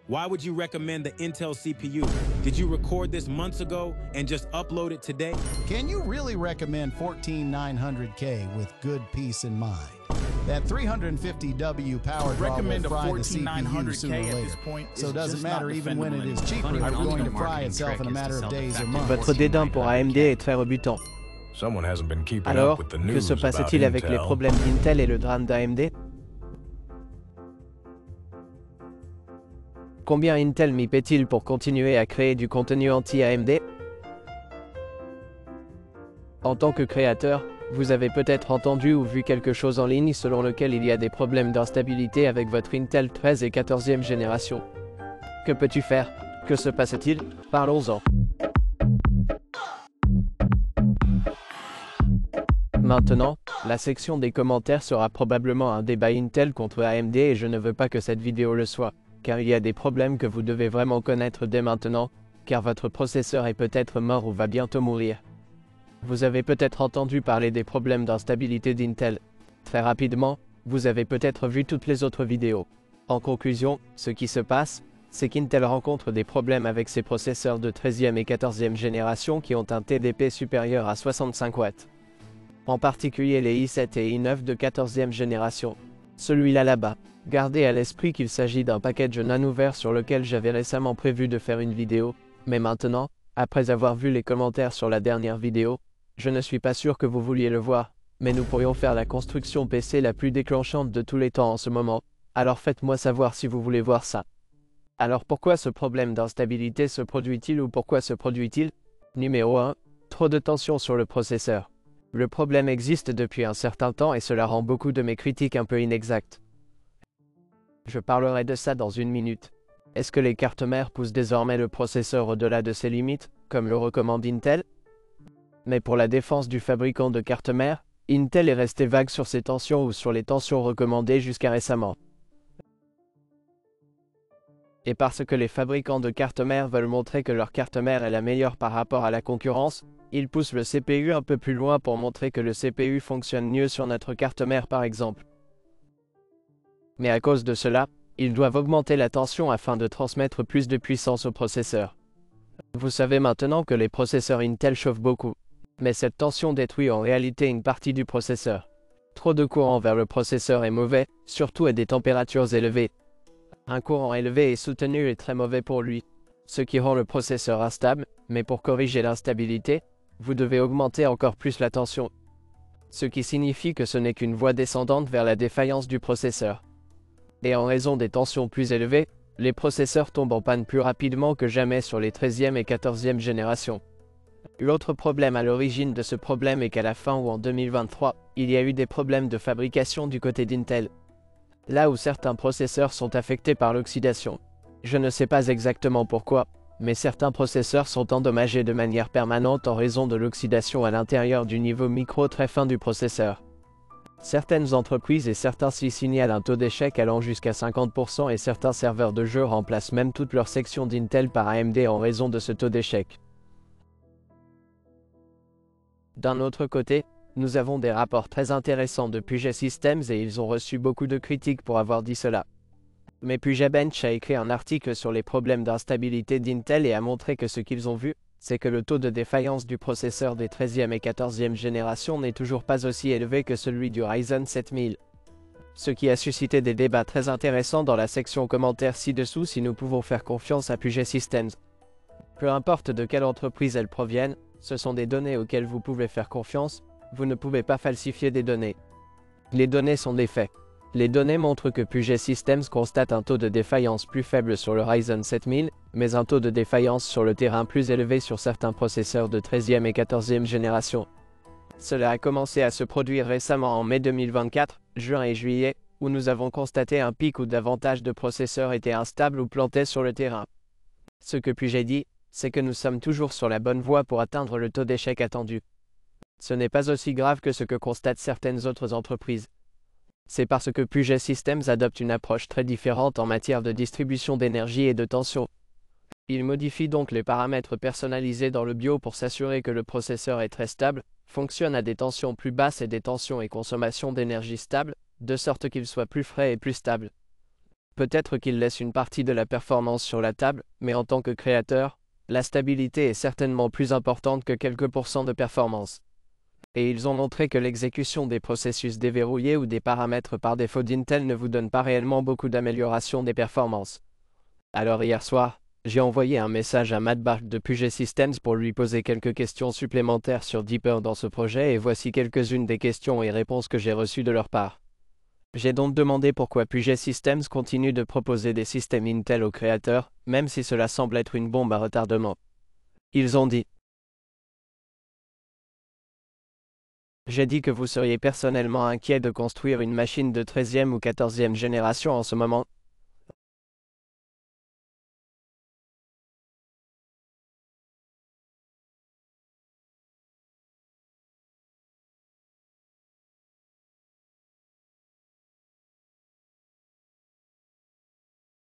Why would you recommend the Intel CPU? Did you record this months ago and just upload it today? Can you really recommend 14900K with good peace in mind? That 350W power draw will fry the CPU sooner or later. So it doesn't matter even when it is cheaper, it's going to fry itself in a matter of days or months. Votre dédain pour AMD est très rebutant. Alors, que se passe-t-il avec les problèmes d'Intel et le drame d'AMD? Combien Intel m'y paie-t-il pour continuer à créer du contenu anti-AMD? En tant que créateur, vous avez peut-être entendu ou vu quelque chose en ligne selon lequel il y a des problèmes d'instabilité avec votre Intel 13 et 14e génération. Que peux-tu faire? Que se passe-t-il? Parlons-en. Maintenant, la section des commentaires sera probablement un débat Intel contre AMD et je ne veux pas que cette vidéo le soit, car il y a des problèmes que vous devez vraiment connaître dès maintenant, car votre processeur est peut-être mort ou va bientôt mourir. Vous avez peut-être entendu parler des problèmes d'instabilité d'Intel. Très rapidement, vous avez peut-être vu toutes les autres vidéos. En conclusion, ce qui se passe, c'est qu'Intel rencontre des problèmes avec ses processeurs de 13e et 14e génération qui ont un TDP supérieur à 65 watts. En particulier les i7 et i9 de 14e génération. Celui-là là-bas. Gardez à l'esprit qu'il s'agit d'un package non ouvert sur lequel j'avais récemment prévu de faire une vidéo, mais maintenant, après avoir vu les commentaires sur la dernière vidéo, je ne suis pas sûr que vous vouliez le voir, mais nous pourrions faire la construction PC la plus déclenchante de tous les temps en ce moment, alors faites-moi savoir si vous voulez voir ça. Alors pourquoi ce problème d'instabilité se produit-il ou pourquoi se produit-il? Numéro 1. Trop de tension sur le processeur. Le problème existe depuis un certain temps et cela rend beaucoup de mes critiques un peu inexactes. Je parlerai de ça dans une minute. Est-ce que les cartes mères poussent désormais le processeur au-delà de ses limites, comme le recommande Intel? Mais pour la défense du fabricant de cartes mères, Intel est resté vague sur ses tensions ou sur les tensions recommandées jusqu'à récemment. Et parce que les fabricants de cartes mères veulent montrer que leur carte mère est la meilleure par rapport à la concurrence, ils poussent le CPU un peu plus loin pour montrer que le CPU fonctionne mieux sur notre carte mère par exemple. Mais à cause de cela, ils doivent augmenter la tension afin de transmettre plus de puissance au processeur. Vous savez maintenant que les processeurs Intel chauffent beaucoup. Mais cette tension détruit en réalité une partie du processeur. Trop de courant vers le processeur est mauvais, surtout à des températures élevées. Un courant élevé et soutenu est très mauvais pour lui, ce qui rend le processeur instable, mais pour corriger l'instabilité, vous devez augmenter encore plus la tension. Ce qui signifie que ce n'est qu'une voie descendante vers la défaillance du processeur. Et en raison des tensions plus élevées, les processeurs tombent en panne plus rapidement que jamais sur les 13e et 14e générations. L'autre problème à l'origine de ce problème est qu'à la fin ou en 2023, il y a eu des problèmes de fabrication du côté d'Intel. Là où certains processeurs sont affectés par l'oxydation. Je ne sais pas exactement pourquoi, mais certains processeurs sont endommagés de manière permanente en raison de l'oxydation à l'intérieur du niveau micro très fin du processeur. Certaines entreprises et certains sites signalent un taux d'échec allant jusqu'à 50% et certains serveurs de jeux remplacent même toute leur section d'Intel par AMD en raison de ce taux d'échec. D'un autre côté, nous avons des rapports très intéressants de Puget Systems et ils ont reçu beaucoup de critiques pour avoir dit cela. Mais Puget Bench a écrit un article sur les problèmes d'instabilité d'Intel et a montré que ce qu'ils ont vu, c'est que le taux de défaillance du processeur des 13e et 14e générations n'est toujours pas aussi élevé que celui du Ryzen 7000. Ce qui a suscité des débats très intéressants dans la section commentaires ci-dessous si nous pouvons faire confiance à Puget Systems. Peu importe de quelle entreprise elles proviennent, ce sont des données auxquelles vous pouvez faire confiance, vous ne pouvez pas falsifier des données. Les données sont des faits. Les données montrent que Puget Systems constate un taux de défaillance plus faible sur le Ryzen 7000, mais un taux de défaillance sur le terrain plus élevé sur certains processeurs de 13e et 14e génération. Cela a commencé à se produire récemment en mai 2024, juin et juillet, où nous avons constaté un pic où davantage de processeurs étaient instables ou plantés sur le terrain. Ce que Puget dit, c'est que nous sommes toujours sur la bonne voie pour atteindre le taux d'échec attendu. Ce n'est pas aussi grave que ce que constatent certaines autres entreprises. C'est parce que Puget Systems adopte une approche très différente en matière de distribution d'énergie et de tension. Il modifie donc les paramètres personnalisés dans le BIOS pour s'assurer que le processeur est très stable, fonctionne à des tensions plus basses et des tensions et consommation d'énergie stables, de sorte qu'il soit plus frais et plus stable. Peut-être qu'il laisse une partie de la performance sur la table, mais en tant que créateur, la stabilité est certainement plus importante que quelques pourcents de performance. Et ils ont montré que l'exécution des processus déverrouillés ou des paramètres par défaut d'Intel ne vous donne pas réellement beaucoup d'amélioration des performances. Alors hier soir, j'ai envoyé un message à Matt Barth de Puget Systems pour lui poser quelques questions supplémentaires sur Deeper dans ce projet et voici quelques-unes des questions et réponses que j'ai reçues de leur part. J'ai donc demandé pourquoi Puget Systems continue de proposer des systèmes Intel aux créateurs, même si cela semble être une bombe à retardement. Ils ont dit: j'ai dit que vous seriez personnellement inquiet de construire une machine de 13e ou 14e génération en ce moment.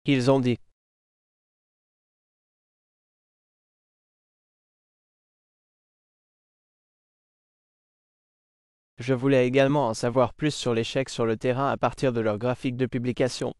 Ils ont dit: je voulais également en savoir plus sur l'échec sur le terrain à partir de leur graphique de publication.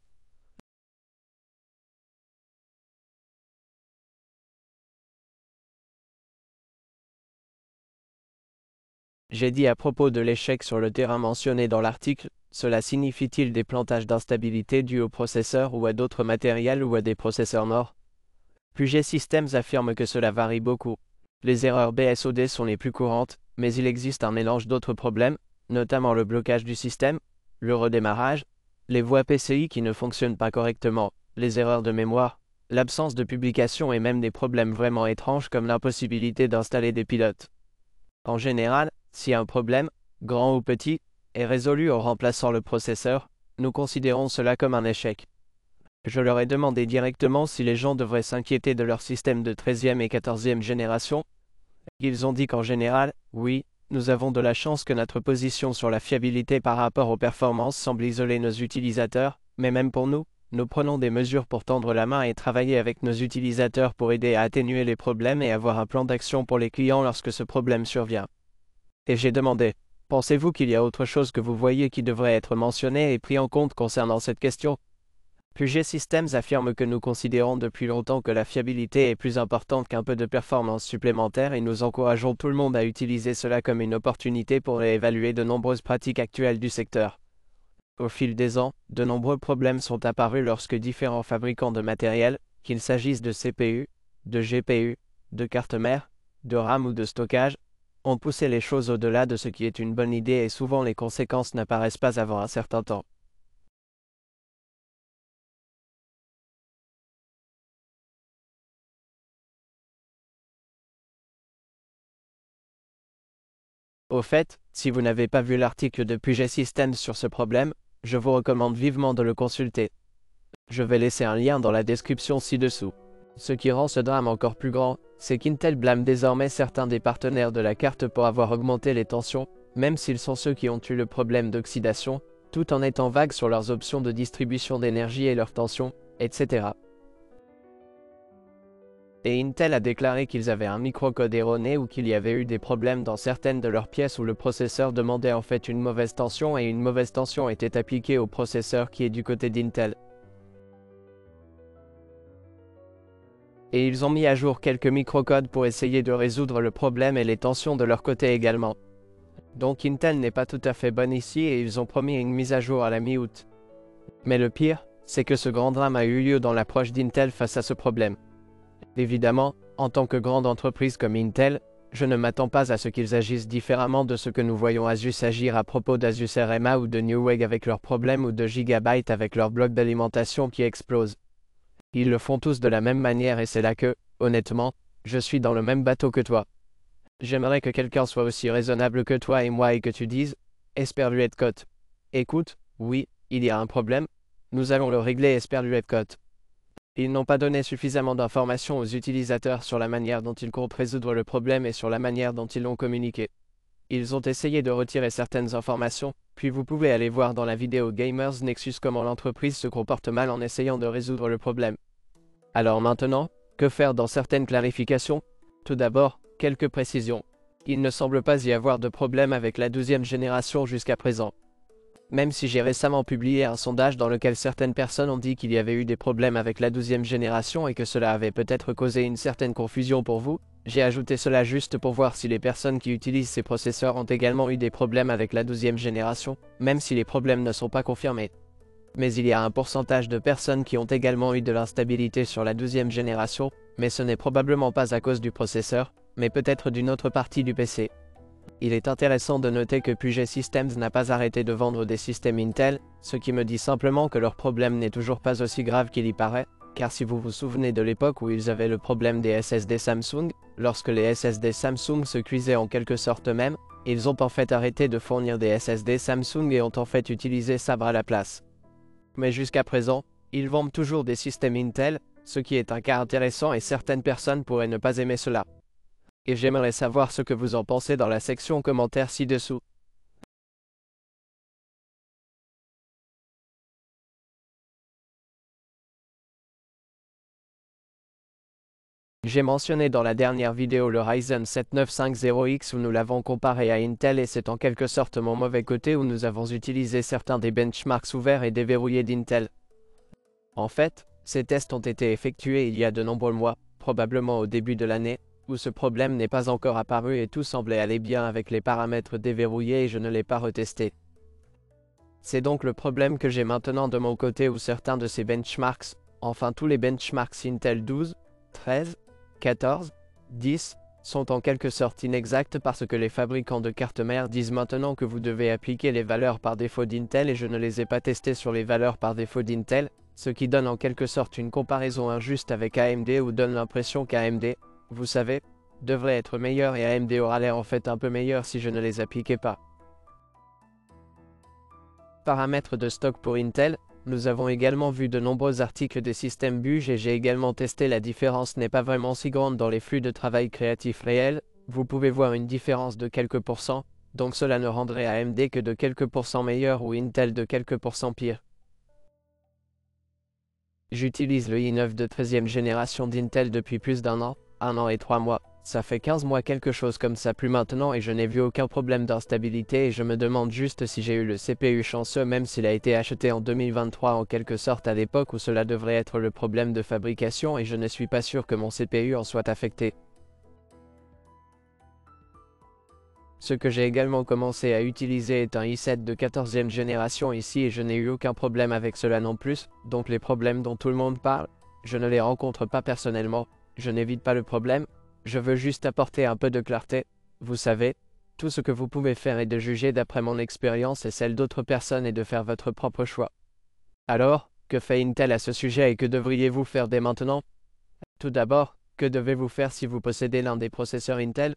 J'ai dit à propos de l'échec sur le terrain mentionné dans l'article, cela signifie-t-il des plantages d'instabilité dus au processeur ou à d'autres matériels ou à des processeurs morts? Puget Systems affirme que cela varie beaucoup. Les erreurs BSOD sont les plus courantes, mais il existe un mélange d'autres problèmes, notamment le blocage du système, le redémarrage, les voies PCI qui ne fonctionnent pas correctement, les erreurs de mémoire, l'absence de publication et même des problèmes vraiment étranges comme l'impossibilité d'installer des pilotes. En général, si un problème, grand ou petit, est résolu en remplaçant le processeur, nous considérons cela comme un échec. Je leur ai demandé directement si les gens devraient s'inquiéter de leur système de 13e et 14e génération. Ils ont dit qu'en général, oui, nous avons de la chance que notre position sur la fiabilité par rapport aux performances semble isoler nos utilisateurs, mais même pour nous, nous prenons des mesures pour tendre la main et travailler avec nos utilisateurs pour aider à atténuer les problèmes et avoir un plan d'action pour les clients lorsque ce problème survient. Et j'ai demandé: pensez-vous qu'il y a autre chose que vous voyez qui devrait être mentionné et pris en compte concernant cette question? Puget Systems affirme que nous considérons depuis longtemps que la fiabilité est plus importante qu'un peu de performance supplémentaire et nous encourageons tout le monde à utiliser cela comme une opportunité pour réévaluer de nombreuses pratiques actuelles du secteur. Au fil des ans, de nombreux problèmes sont apparus lorsque différents fabricants de matériel, qu'il s'agisse de CPU, de GPU, de cartes mères, de RAM ou de stockage, ont poussé les choses au-delà de ce qui est une bonne idée et souvent les conséquences n'apparaissent pas avant un certain temps. Au fait, si vous n'avez pas vu l'article de Puget Systems sur ce problème, je vous recommande vivement de le consulter. Je vais laisser un lien dans la description ci-dessous. Ce qui rend ce drame encore plus grand, c'est qu'Intel blâme désormais certains des partenaires de la carte pour avoir augmenté les tensions, même s'ils sont ceux qui ont eu le problème d'oxydation, tout en étant vagues sur leurs options de distribution d'énergie et leurs tensions, etc. Et Intel a déclaré qu'ils avaient un microcode erroné ou qu'il y avait eu des problèmes dans certaines de leurs pièces où le processeur demandait en fait une mauvaise tension et une mauvaise tension était appliquée au processeur qui est du côté d'Intel. Et ils ont mis à jour quelques microcodes pour essayer de résoudre le problème et les tensions de leur côté également. Donc Intel n'est pas tout à fait bon ici et ils ont promis une mise à jour à la mi-août. Mais le pire, c'est que ce grand drame a eu lieu dans l'approche d'Intel face à ce problème. Évidemment, en tant que grande entreprise comme Intel, je ne m'attends pas à ce qu'ils agissent différemment de ce que nous voyons Asus agir à propos d'Asus RMA ou de Newegg avec leurs problèmes ou de Gigabyte avec leur bloc d'alimentation qui explose. Ils le font tous de la même manière et c'est là que, honnêtement, je suis dans le même bateau que toi. J'aimerais que quelqu'un soit aussi raisonnable que toi et moi et que tu dises: Esperluette-Cote. Écoute, oui, il y a un problème, nous allons le régler Esperluette-Cote. Ils n'ont pas donné suffisamment d'informations aux utilisateurs sur la manière dont ils comptent résoudre le problème et sur la manière dont ils l'ont communiqué. Ils ont essayé de retirer certaines informations, puis vous pouvez aller voir dans la vidéo Gamers Nexus comment l'entreprise se comporte mal en essayant de résoudre le problème. Alors maintenant, que faire dans certaines clarifications? Tout d'abord, quelques précisions. Il ne semble pas y avoir de problème avec la 12e génération jusqu'à présent. Même si j'ai récemment publié un sondage dans lequel certaines personnes ont dit qu'il y avait eu des problèmes avec la 12e génération et que cela avait peut-être causé une certaine confusion pour vous, j'ai ajouté cela juste pour voir si les personnes qui utilisent ces processeurs ont également eu des problèmes avec la 12e génération, même si les problèmes ne sont pas confirmés. Mais il y a un pourcentage de personnes qui ont également eu de l'instabilité sur la 12e génération, mais ce n'est probablement pas à cause du processeur, mais peut-être d'une autre partie du PC. Il est intéressant de noter que Puget Systems n'a pas arrêté de vendre des systèmes Intel, ce qui me dit simplement que leur problème n'est toujours pas aussi grave qu'il y paraît, car si vous vous souvenez de l'époque où ils avaient le problème des SSD Samsung, lorsque les SSD Samsung se cuisaient en quelque sorte eux-mêmes, ils ont en fait arrêté de fournir des SSD Samsung et ont en fait utilisé Sabre à la place. Mais jusqu'à présent, ils vendent toujours des systèmes Intel, ce qui est un cas intéressant et certaines personnes pourraient ne pas aimer cela. Et j'aimerais savoir ce que vous en pensez dans la section commentaires ci-dessous. J'ai mentionné dans la dernière vidéo le Ryzen 7 950X où nous l'avons comparé à Intel et c'est en quelque sorte mon mauvais côté où nous avons utilisé certains des benchmarks ouverts et déverrouillés d'Intel. En fait, ces tests ont été effectués il y a de nombreux mois, probablement au début de l'année, où ce problème n'est pas encore apparu et tout semblait aller bien avec les paramètres déverrouillés et je ne l'ai pas retesté. C'est donc le problème que j'ai maintenant de mon côté où certains de ces benchmarks, enfin tous les benchmarks Intel 12, 13, 14, 10, sont en quelque sorte inexacts parce que les fabricants de cartes mères disent maintenant que vous devez appliquer les valeurs par défaut d'Intel et je ne les ai pas testés sur les valeurs par défaut d'Intel, ce qui donne en quelque sorte une comparaison injuste avec AMD ou donne l'impression qu'AMD, vous savez, devrait être meilleur et AMD aura l'air en fait un peu meilleur si je ne les appliquais pas. Paramètres de stock pour Intel, nous avons également vu de nombreux articles des systèmes Buge et j'ai également testé la différence n'est pas vraiment si grande dans les flux de travail créatifs réels, vous pouvez voir une différence de quelques pourcents, donc cela ne rendrait AMD que de quelques pourcents meilleur ou Intel de quelques pourcents pire. J'utilise le i9 de 13e génération d'Intel depuis plus d'un an et 3 mois. Ça fait 15 mois quelque chose comme ça plus maintenant et je n'ai vu aucun problème d'instabilité et je me demande juste si j'ai eu le CPU chanceux même s'il a été acheté en 2023 en quelque sorte à l'époque où cela devrait être le problème de fabrication et je ne suis pas sûr que mon CPU en soit affecté. Ce que j'ai également commencé à utiliser est un i7 de 14e génération ici et je n'ai eu aucun problème avec cela non plus, donc les problèmes dont tout le monde parle, je ne les rencontre pas personnellement, je n'évite pas le problème, je veux juste apporter un peu de clarté, vous savez, tout ce que vous pouvez faire est de juger d'après mon expérience et celle d'autres personnes et de faire votre propre choix. Alors, que fait Intel à ce sujet et que devriez-vous faire dès maintenant? Tout d'abord, que devez-vous faire si vous possédez l'un des processeurs Intel?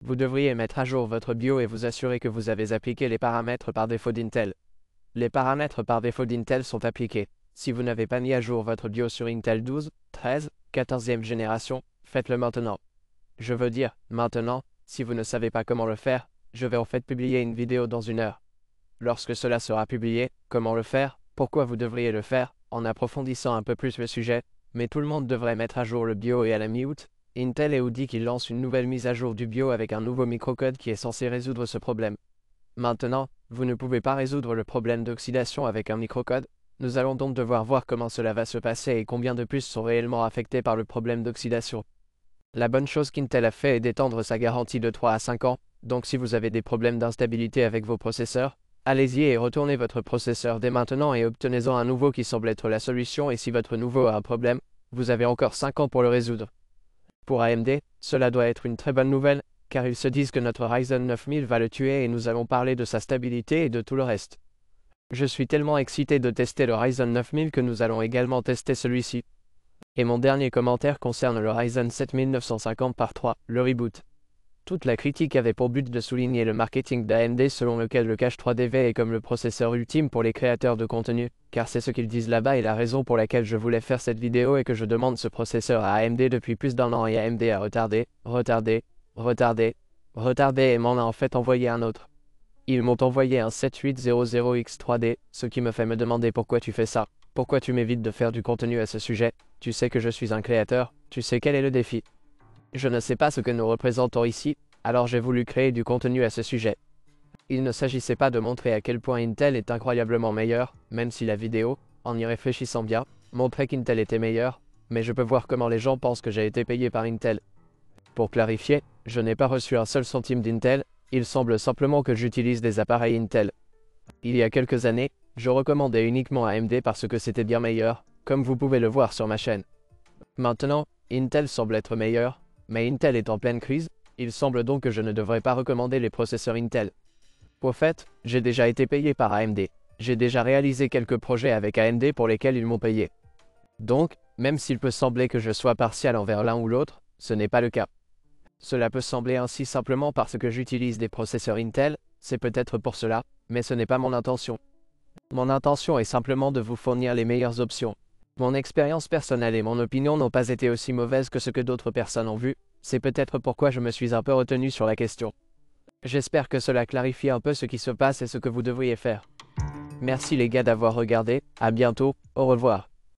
Vous devriez mettre à jour votre BIOS et vous assurer que vous avez appliqué les paramètres par défaut d'Intel. Les paramètres par défaut d'Intel sont appliqués. Si vous n'avez pas mis à jour votre BIOS sur Intel 12, 13, 14e génération, faites-le maintenant. Je veux dire, maintenant, si vous ne savez pas comment le faire, je vais en fait publier une vidéo dans 1 heure. Lorsque cela sera publié, comment le faire, pourquoi vous devriez le faire, en approfondissant un peu plus le sujet, mais tout le monde devrait mettre à jour le BIOS et à la mi-août, Intel et dit qu'il lance une nouvelle mise à jour du BIOS avec un nouveau microcode qui est censé résoudre ce problème. Maintenant, vous ne pouvez pas résoudre le problème d'oxydation avec un microcode. Nous allons donc devoir voir comment cela va se passer et combien de puces sont réellement affectées par le problème d'oxydation. La bonne chose qu'Intel a fait est d'étendre sa garantie de 3 à 5 ans, donc si vous avez des problèmes d'instabilité avec vos processeurs, allez-y et retournez votre processeur dès maintenant et obtenez-en un nouveau qui semble être la solution et si votre nouveau a un problème, vous avez encore 5 ans pour le résoudre. Pour AMD, cela doit être une très bonne nouvelle, car ils se disent que notre Ryzen 9000 va le tuer et nous allons parler de sa stabilité et de tout le reste. Je suis tellement excité de tester le Ryzen 9000 que nous allons également tester celui-ci. Et mon dernier commentaire concerne le Ryzen 7950 par 3, le reboot. Toute la critique avait pour but de souligner le marketing d'AMD selon lequel le cache 3DV est comme le processeur ultime pour les créateurs de contenu, car c'est ce qu'ils disent là-bas et la raison pour laquelle je voulais faire cette vidéo est que je demande ce processeur à AMD depuis plus d'un an et AMD a retardé et m'en a en fait envoyé un autre. Ils m'ont envoyé un 7800X3D, ce qui me fait me demander pourquoi tu fais ça, pourquoi tu m'évites de faire du contenu à ce sujet, tu sais que je suis un créateur, tu sais quel est le défi. Je ne sais pas ce que nous représentons ici, alors j'ai voulu créer du contenu à ce sujet. Il ne s'agissait pas de montrer à quel point Intel est incroyablement meilleur, même si la vidéo, en y réfléchissant bien, montrait qu'Intel était meilleur, mais je peux voir comment les gens pensent que j'ai été payé par Intel. Pour clarifier, je n'ai pas reçu un seul centime d'Intel, il semble simplement que j'utilise des appareils Intel. Il y a quelques années, je recommandais uniquement AMD parce que c'était bien meilleur, comme vous pouvez le voir sur ma chaîne. Maintenant, Intel semble être meilleur, mais Intel est en pleine crise, il semble donc que je ne devrais pas recommander les processeurs Intel. Au fait, j'ai déjà été payé par AMD. J'ai déjà réalisé quelques projets avec AMD pour lesquels ils m'ont payé. Donc, même s'il peut sembler que je sois partial envers l'un ou l'autre, ce n'est pas le cas. Cela peut sembler ainsi simplement parce que j'utilise des processeurs Intel, c'est peut-être pour cela, mais ce n'est pas mon intention. Mon intention est simplement de vous fournir les meilleures options. Mon expérience personnelle et mon opinion n'ont pas été aussi mauvaises que ce que d'autres personnes ont vu, c'est peut-être pourquoi je me suis un peu retenu sur la question. J'espère que cela clarifie un peu ce qui se passe et ce que vous devriez faire. Merci les gars d'avoir regardé, à bientôt, au revoir.